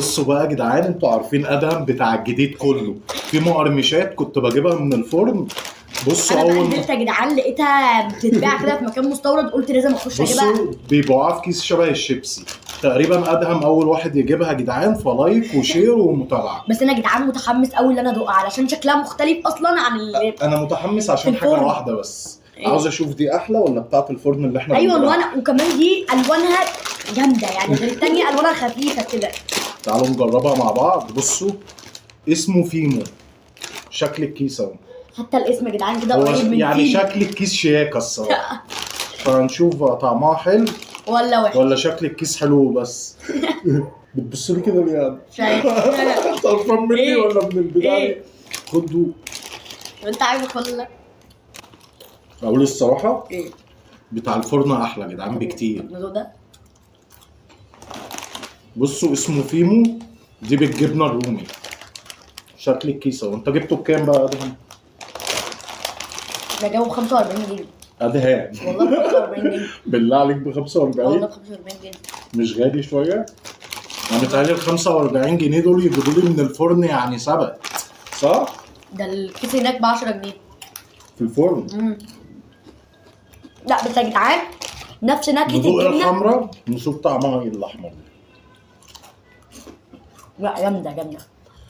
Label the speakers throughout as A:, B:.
A: بصوا بقى يا جدعان، انتوا عارفين ادهم بتاع الجديد كله، في مقرمشات كنت بجيبها من الفرن. بصوا
B: انا بقى
A: اول
B: نزلت يا جدعان لقيتها بتتباع كده في مكان مستورد، قلت لازم اخش اجيبها.
A: بصوا بيبيعوها في كيس شبه الشيبسي تقريبا. ادهم اول واحد يجيبها يا جدعان، فلايك وشير ومتابعه.
B: بس انا يا جدعان متحمس قوي ان انا ادوقها علشان شكلها مختلف اصلا عن اللي
A: انا متحمس عشان
B: في
A: حاجه
B: الفرن.
A: واحده بس،
B: ايه؟
A: عاوز اشوف دي احلى ولا بتاعه الفرن اللي احنا
B: ايوه
A: بنجيبها.
B: الوان، وكمان دي الوانها جامده يعني غير التانية، الوانها خفيفه كده.
A: تعالوا نجربها مع بعض. بصوا اسمه فيمو، شكل الكيس اهو.
B: حتى الاسم يا جدعان كده
A: هو
B: قريب من
A: يعني
B: فيلم.
A: شكل الكيس شياكه الصراحه. فهنشوف طعمها حلو
B: ولا وحش.
A: ولا شكل الكيس حلو بس. بتبص لي كده ليه يعني؟
B: شايف؟
A: انت قرفان مني
B: إيه؟
A: ولا من البتاع دي؟
B: إيه؟
A: خد دوق.
B: انت عايز ولا
A: اقول الصراحه
B: ايه؟
A: بتاع الفرن احلى يا جدعان بكتير.
B: النظام ده
A: بصوا اسمه فيمو، دي بالجبنه الرومي. شكل الكيس اهو. انت جبته بكام بقى يا ادهم؟
B: ده جابه ب 45 جنيه.
A: ادهم
B: والله ب 45 جنيه.
A: بالله عليك ب
B: والله
A: 45؟
B: ب 45 جنيه.
A: مش غالي شويه؟ انا متهيألي ال 45 جنيه دول يجيبوا لي من الفرن يعني سبت، صح؟
B: ده الكيس هناك ب 10 جنيه.
A: في الفرن.
B: لا بس يا جدعان نفس نكهه
A: ندوق
B: الجبنه.
A: الحمراء نشوف طعمها ايه الاحمر.
B: لا جامده جامده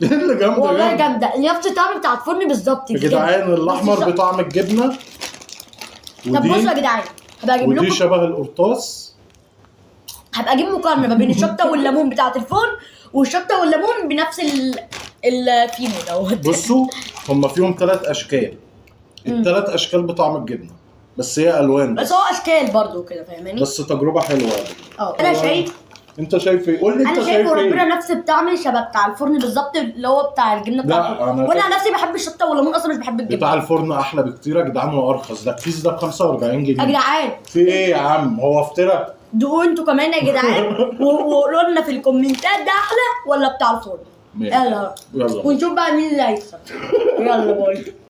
A: ايه اللي جامده
B: والله
A: جامده؟
B: جامده، نفس الطعم بتاع الفرن بالظبط
A: يا
B: كده.
A: جدعان الاحمر
B: بس
A: بطعم الجبنه،
B: طب بصوا يا جدعان هبقى اجيب
A: ودي
B: لكم،
A: شبه القرطاس.
B: هبقى اجيب مقارنه ما بين الشطه والليمون بتاعه الفرن والشطه والليمون بنفس الفيمو دوت.
A: بصوا هم فيهم 3 اشكال، ال3 اشكال بطعم الجبنه، بس هي الوان
B: بس هو اشكال برضو كده فاهماني.
A: بس تجربه حلوه.
B: انا شايف،
A: انت شايف ايه؟ قول لي انت
B: انا
A: شايف
B: شايف وربنا
A: ايه؟
B: نفس الطعم شبه بتاع الفرن بالظبط، اللي هو بتاع الجبنه بتاع
A: لا،
B: الفرن.
A: أنا
B: وانا
A: شايف-
B: عن نفسي بحب الشطه والليمون، اصلا مش بحب الجبنه.
A: بتاع الفرن احلى بكتير يا جدعان وارخص. ده الكيس ده ب 45
B: يا
A: جنيه.
B: جدعان
A: في ايه يا عم؟ هو افترى؟
B: دوقوا انتوا كمان يا جدعان وقولوا لنا في الكومنتات ده احلى ولا بتاع الفرن.
A: ماشي.
B: يلا
A: يلا.
B: ونشوف بقى مين اللي هيكسب. يلا باي.